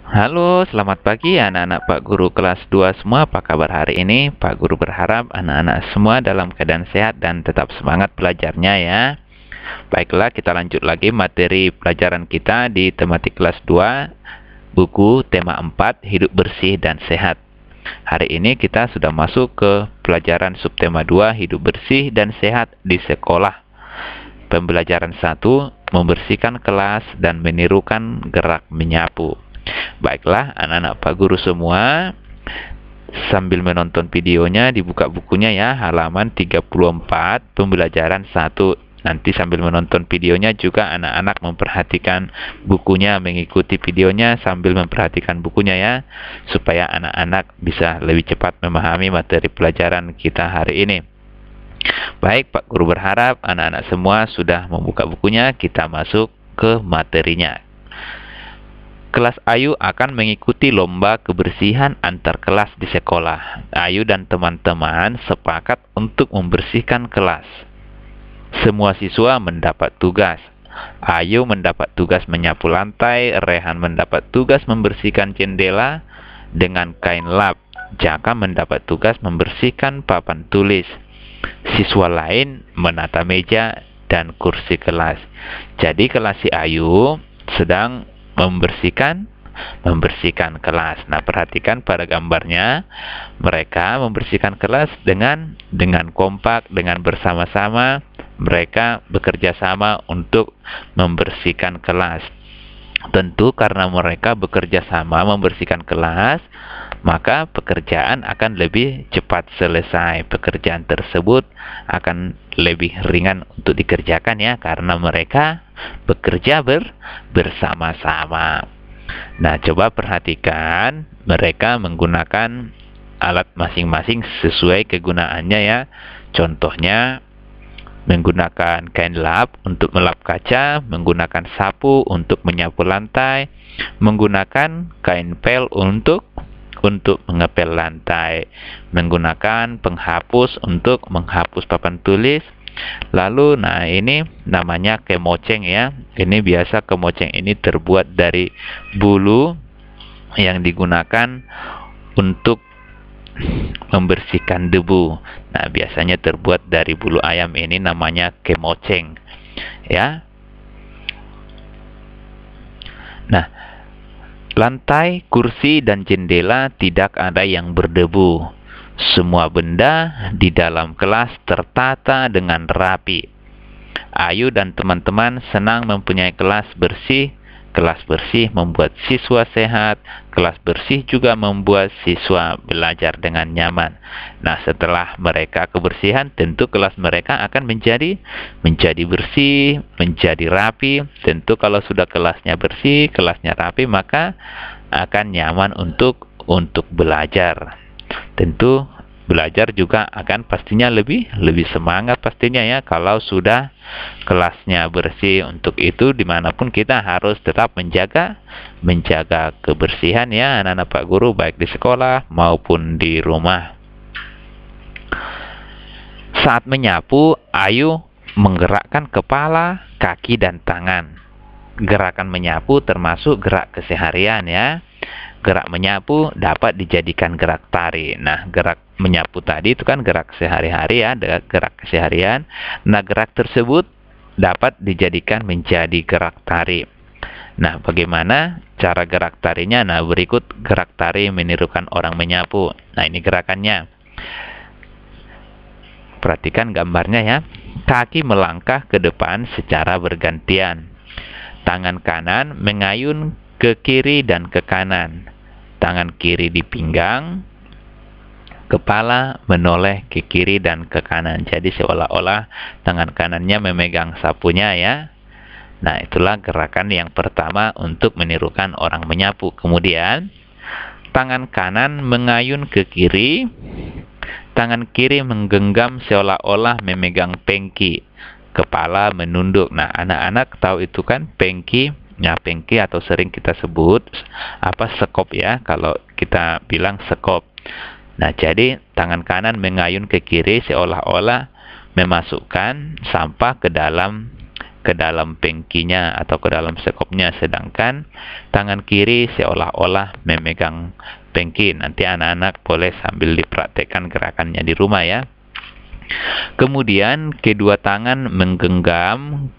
Halo, selamat pagi anak-anak Pak Guru kelas 2 semua. Apa kabar hari ini? Pak Guru berharap anak-anak semua dalam keadaan sehat dan tetap semangat belajarnya ya. Baiklah, kita lanjut lagi materi pelajaran kita di tematik kelas 2, buku tema 4, hidup bersih dan sehat. Hari ini kita sudah masuk ke pelajaran subtema 2, hidup bersih dan sehat di sekolah. Pembelajaran 1, membersihkan kelas dan menirukan gerak menyapu. Baiklah, anak-anak Pak Guru semua, sambil menonton videonya, dibuka bukunya ya, halaman 34, pembelajaran 1. Nanti sambil menonton videonya juga anak-anak memperhatikan bukunya, mengikuti videonya sambil memperhatikan bukunya ya, supaya anak-anak bisa lebih cepat memahami materi pelajaran kita hari ini. Baik, Pak Guru berharap anak-anak semua sudah membuka bukunya, kita masuk ke materinya. Kelas Ayu akan mengikuti lomba kebersihan antar kelas di sekolah. Ayu dan teman-teman sepakat untuk membersihkan kelas. Semua siswa mendapat tugas. Ayu mendapat tugas menyapu lantai, Rehan mendapat tugas membersihkan jendela dengan kain lap. Jaka mendapat tugas membersihkan papan tulis. Siswa lain menata meja dan kursi kelas. Jadi kelas si Ayu sedang membersihkan kelas. Nah, perhatikan pada gambarnya, mereka membersihkan kelas dengan kompak, dengan bersama-sama. Mereka bekerja sama untuk membersihkan kelas. Tentu karena mereka bekerja sama membersihkan kelas, maka pekerjaan akan lebih cepat selesai. Pekerjaan tersebut akan lebih ringan untuk dikerjakan ya, karena mereka bekerja bersama-sama. Nah, coba perhatikan, mereka menggunakan alat masing-masing sesuai kegunaannya ya. Contohnya, menggunakan kain lap untuk melap kaca, menggunakan sapu untuk menyapu lantai, menggunakan kain pel untuk mengepel lantai, menggunakan penghapus untuk menghapus papan tulis. Lalu, nah ini namanya kemoceng ya. Ini biasa kemoceng ini terbuat dari bulu yang digunakan untuk membersihkan debu. Nah, biasanya terbuat dari bulu ayam, ini namanya kemoceng ya. Nah, lantai, kursi, dan jendela tidak ada yang berdebu. Semua benda di dalam kelas tertata dengan rapi. Ayu dan teman-teman senang mempunyai kelas bersih. Kelas bersih membuat siswa sehat. Kelas bersih juga membuat siswa belajar dengan nyaman. Nah, setelah mereka kebersihan, tentu kelas mereka akan menjadi bersih, menjadi rapi. Tentu kalau sudah kelasnya bersih, kelasnya rapi, maka akan nyaman untuk belajar. Tentu belajar juga akan pastinya lebih semangat pastinya ya, kalau sudah kelasnya bersih. Untuk itu dimanapun kita harus tetap menjaga kebersihan ya anak-anak Pak Guru, baik di sekolah maupun di rumah. Saat menyapu, Ayu menggerakkan kepala, kaki, dan tangan. Gerakan menyapu termasuk gerak keseharian ya. Gerak menyapu dapat dijadikan gerak tari. Nah, gerak menyapu tadi itu kan gerak sehari-hari ya, gerak keseharian. Nah, gerak tersebut dapat dijadikan menjadi gerak tari. Nah, bagaimana cara gerak tarinya? Nah, berikut gerak tari menirukan orang menyapu. Nah, ini gerakannya. Perhatikan gambarnya ya. Kaki melangkah ke depan secara bergantian. Tangan kanan mengayun ke kiri dan ke kanan. Tangan kiri di pinggang, kepala menoleh ke kiri dan ke kanan. Jadi seolah-olah tangan kanannya memegang sapunya ya. Nah, itulah gerakan yang pertama untuk menirukan orang menyapu. Kemudian, tangan kanan mengayun ke kiri, tangan kiri menggenggam seolah-olah memegang pengki. Kepala menunduk. Nah, anak-anak tahu itu kan pengki? Nah, pengki atau sering kita sebut sekop ya, kalau kita bilang sekop. Nah, jadi tangan kanan mengayun ke kiri seolah-olah memasukkan sampah ke dalam ke dalam pengkinya atau ke dalam sekopnya, sedangkan tangan kiri seolah-olah memegang pengki. Nanti anak-anak boleh sambil dipraktekkan gerakannya di rumah ya. Kemudian kedua tangan menggenggam,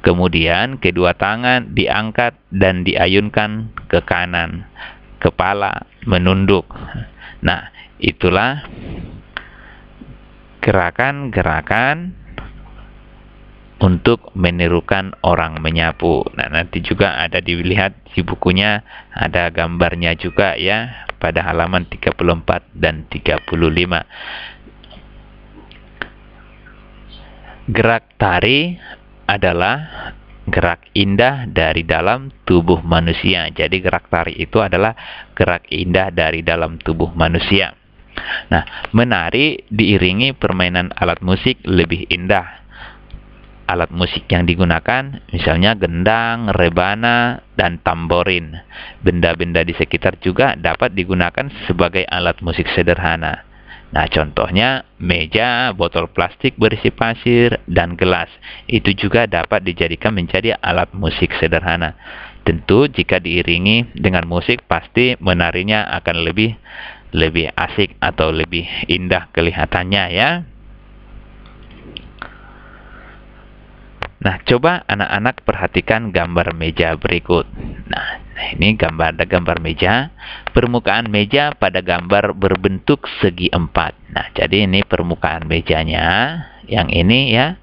kemudian kedua tangan diangkat dan diayunkan ke kanan, kepala menunduk. Nah, itulah gerakan-gerakan untuk menirukan orang menyapu. Nah, nanti juga ada dilihat di bukunya, ada gambarnya juga ya, pada halaman 34 dan 35. Gerak tari adalah gerak indah dari dalam tubuh manusia. Jadi gerak tari itu adalah gerak indah dari dalam tubuh manusia. Nah, menari diiringi permainan alat musik lebih indah. Alat musik yang digunakan misalnya gendang, rebana, dan tamborin. Benda-benda di sekitar juga dapat digunakan sebagai alat musik sederhana. Nah, contohnya meja, botol plastik berisi pasir, dan gelas. Itu juga dapat dijadikan menjadi alat musik sederhana. Tentu jika diiringi dengan musik, pasti menarinya akan lebih asik atau lebih indah kelihatannya ya. Nah, coba anak-anak perhatikan gambar meja berikut. Nah, ini ada gambar meja. Permukaan meja pada gambar berbentuk segi empat. Nah, jadi ini permukaan mejanya. Yang ini ya,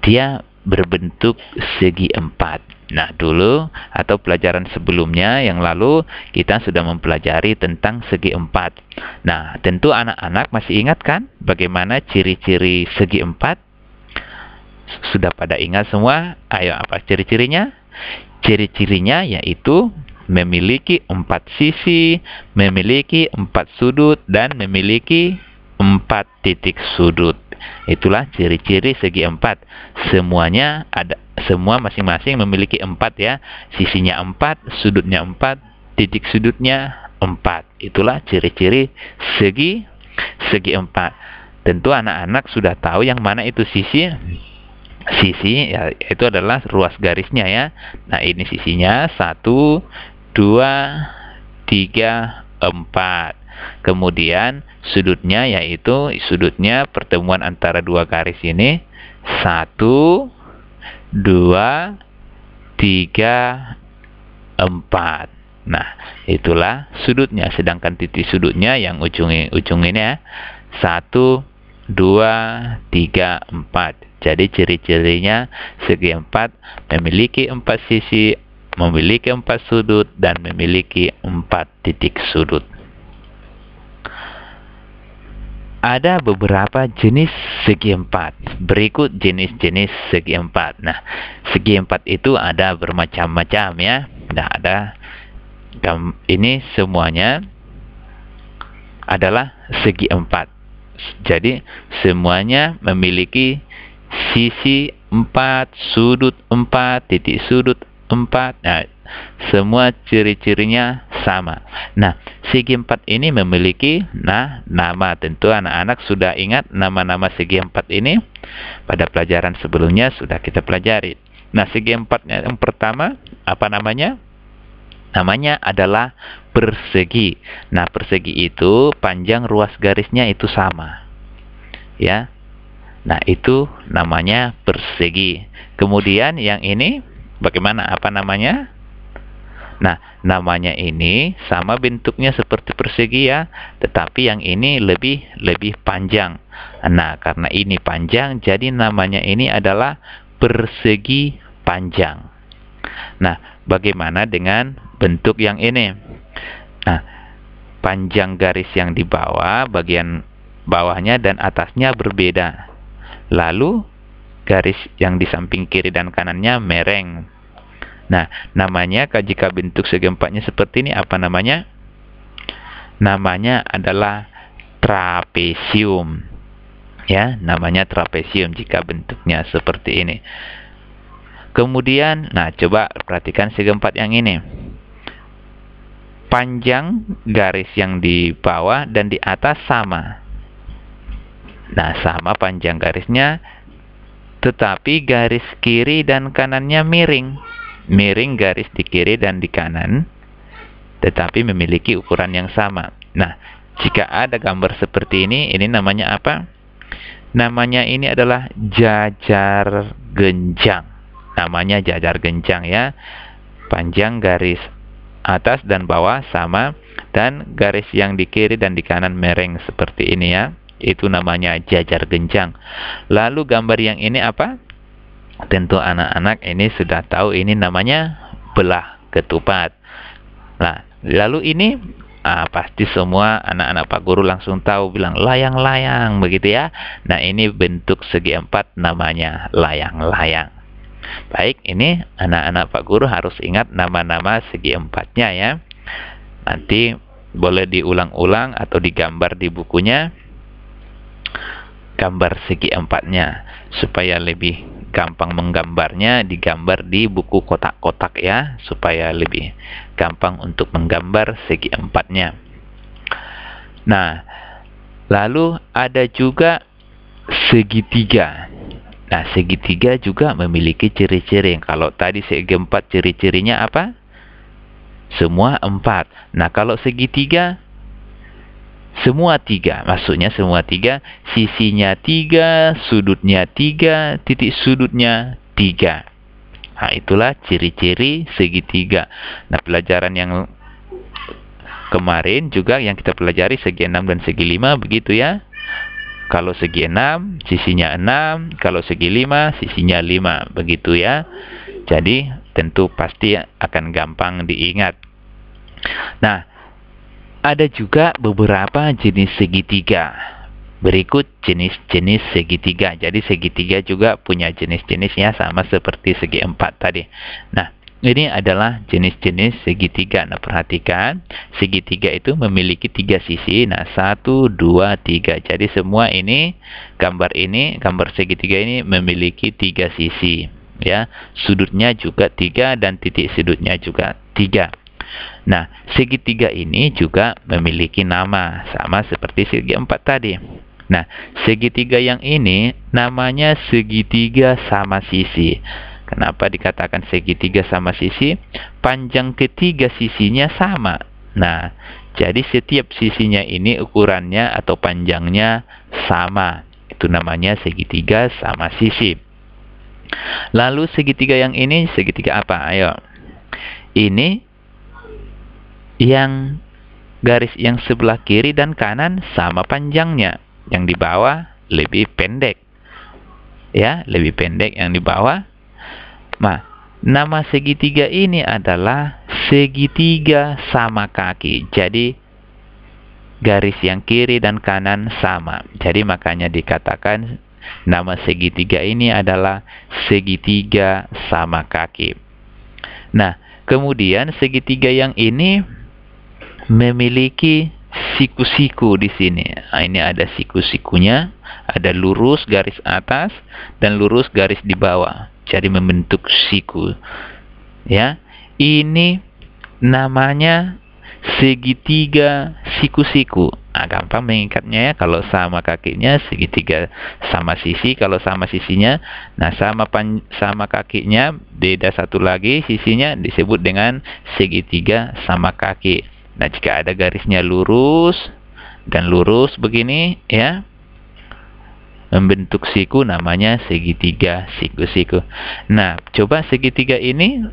dia berbentuk segi empat. Nah, dulu atau pelajaran sebelumnya yang lalu kita sudah mempelajari tentang segi empat. Nah, tentu anak-anak masih ingat kan bagaimana ciri-ciri segi empat? Sudah pada ingat semua? Ayo, apa ciri-cirinya? Ciri-cirinya yaitu memiliki 4 sisi, memiliki 4 sudut, dan memiliki 4 titik sudut. Itulah ciri-ciri segi empat. Semuanya ada, semua masing-masing memiliki 4 ya. Sisinya 4, sudutnya 4, titik sudutnya 4. Itulah ciri-ciri segi empat. Tentu anak-anak sudah tahu yang mana itu sisi. Sisi ya, itu adalah ruas garisnya ya. Nah, ini sisinya 1, 2, 3, 4. Kemudian sudutnya yaitu sudutnya pertemuan antara dua garis ini 1, 2, 3, 4. Nah, itulah sudutnya. Sedangkan titik sudutnya yang ujung ini ya 1, 2, 3, 4. Jadi ciri-cirinya segi empat memiliki 4 sisi, memiliki 4 sudut, dan memiliki 4 titik sudut. Ada beberapa jenis segi empat. Berikut jenis-jenis segi empat. Nah, segi empat itu ada bermacam-macam ya. Nah, ada ini semuanya adalah segi empat. Jadi semuanya memiliki sisi 4, sudut 4, titik sudut 4. Nah, semua ciri-cirinya sama. Nah, segi empat ini memiliki nama. Tentu anak-anak sudah ingat nama-nama segi empat ini. Pada pelajaran sebelumnya sudah kita pelajari. Nah, segi empatnya yang pertama, apa namanya? Namanya adalah persegi. Nah, persegi itu panjang ruas garisnya itu sama. Ya. Nah, itu namanya persegi. Kemudian yang ini bagaimana? Apa namanya? Nah, namanya ini sama bentuknya seperti persegi ya, tetapi yang ini lebih panjang. Nah, karena ini panjang, jadi namanya ini adalah persegi panjang. Nah, bagaimana dengan bentuk yang ini? Nah, panjang garis yang di bawah, bagian bawahnya dan atasnya berbeda. Lalu garis yang di samping kiri dan kanannya mereng. Nah, namanya jika bentuk segi empatnya seperti ini apa namanya? Namanya adalah trapesium. Ya, namanya trapesium jika bentuknya seperti ini. Kemudian, nah coba perhatikan segi empat yang ini. Panjang garis yang di bawah dan di atas sama. Nah, sama panjang garisnya, tetapi garis kiri dan kanannya miring. Miring garis di kiri dan di kanan, tetapi memiliki ukuran yang sama. Nah, jika ada gambar seperti ini namanya apa? Namanya ini adalah jajar genjang. Namanya jajar genjang ya. Panjang garis atas dan bawah sama, dan garis yang di kiri dan di kanan miring seperti ini ya. Itu namanya jajar genjang. Lalu gambar yang ini apa? Tentu anak-anak ini sudah tahu, ini namanya belah ketupat. Nah, lalu ini pasti semua anak-anak Pak Guru langsung tahu, bilang layang-layang begitu ya. Nah, ini bentuk segi empat namanya layang-layang. Baik, ini anak-anak Pak Guru harus ingat nama-nama segi empatnya ya. Nanti boleh diulang-ulang atau digambar di bukunya, gambar segi empatnya, supaya lebih gampang menggambarnya, digambar di buku kotak-kotak ya, supaya lebih gampang untuk menggambar segi empatnya. Nah, lalu ada juga segitiga. Nah, segitiga juga memiliki ciri-ciri. Kalau tadi segi empat ciri-cirinya apa? Semua empat. Nah, kalau segitiga semua tiga, maksudnya semua tiga, sisinya tiga, sudutnya tiga, titik sudutnya tiga. Nah, itulah ciri-ciri segitiga. Nah, pelajaran yang kemarin juga yang kita pelajari segi 6 dan segi 5 begitu ya. Kalau segi 6, sisinya 6, kalau segi 5, sisinya 5, begitu ya. Jadi, tentu pasti akan gampang diingat. Nah, ada juga beberapa jenis segitiga. Berikut jenis-jenis segitiga. Jadi segitiga juga punya jenis-jenisnya sama seperti segi empat tadi. Nah, ini adalah jenis-jenis segitiga. Nah, perhatikan, segitiga itu memiliki tiga sisi. Nah, 1, 2, 3. Jadi semua ini, gambar segitiga ini memiliki tiga sisi. Ya, sudutnya juga 3 dan titik sudutnya juga 3. Nah, segitiga ini juga memiliki nama, sama seperti segi empat tadi. Nah, segitiga yang ini namanya segitiga sama sisi. Kenapa dikatakan segitiga sama sisi? Panjang ketiga sisinya sama. Nah, jadi setiap sisinya ini ukurannya atau panjangnya sama. Itu namanya segitiga sama sisi. Lalu segitiga yang ini, segitiga apa? Ayo. Ini yang garis yang sebelah kiri dan kanan sama panjangnya. Yang di bawah lebih pendek. Ya, lebih pendek yang di bawah. Nah, nama segitiga ini adalah segitiga sama kaki. Jadi, garis yang kiri dan kanan sama. Jadi, makanya dikatakan nama segitiga ini adalah segitiga sama kaki. Nah, kemudian segitiga yang ini memiliki siku-siku di sini. Nah, ini ada siku-sikunya, ada lurus garis atas dan lurus garis di bawah. Jadi membentuk siku. Ya, ini namanya segitiga siku-siku. Nah, gampang mengikatnya ya. Kalau sama kakinya segitiga sama sisi, kalau sama sisinya, nah sama kakinya beda satu lagi sisinya disebut dengan segitiga sama kaki. Nah, jika ada garisnya lurus dan lurus begini ya, membentuk siku namanya segitiga siku-siku. Nah, coba segitiga ini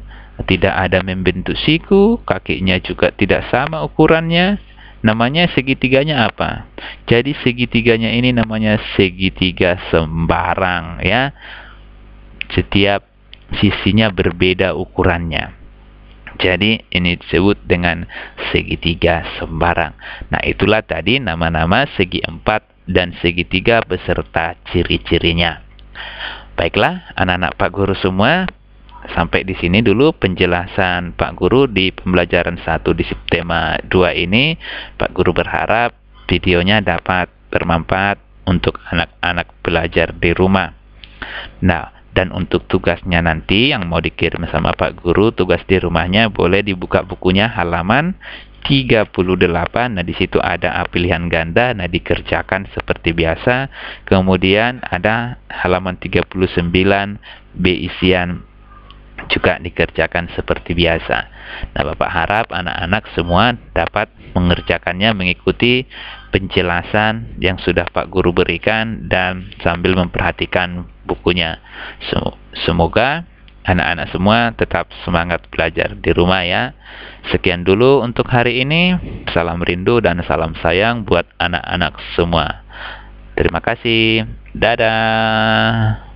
tidak ada membentuk siku, kakinya juga tidak sama ukurannya. Namanya segitiganya apa? Jadi segitiganya ini namanya segitiga sembarang ya. Setiap sisinya berbeda ukurannya. Jadi ini disebut dengan segitiga sembarang. Nah, itulah tadi nama-nama segi empat dan segitiga beserta ciri-cirinya. Baiklah, anak-anak Pak Guru semua, sampai di sini dulu penjelasan Pak Guru di pembelajaran 1 di subtema 2 ini. Pak Guru berharap videonya dapat bermanfaat untuk anak-anak belajar di rumah. Nah, dan untuk tugasnya nanti yang mau dikirim sama Pak Guru, tugas di rumahnya boleh dibuka bukunya halaman 38. Nah, di situ ada A pilihan ganda. Nah, dikerjakan seperti biasa. Kemudian ada halaman 39 B isian, juga dikerjakan seperti biasa. Nah, Bapak harap anak-anak semua dapat mengerjakannya mengikuti penjelasan yang sudah Pak Guru berikan dan sambil memperhatikan bukunya. Semoga anak-anak semua tetap semangat belajar di rumah ya. Sekian dulu untuk hari ini. Salam rindu dan salam sayang buat anak-anak semua. Terima kasih. Dadah.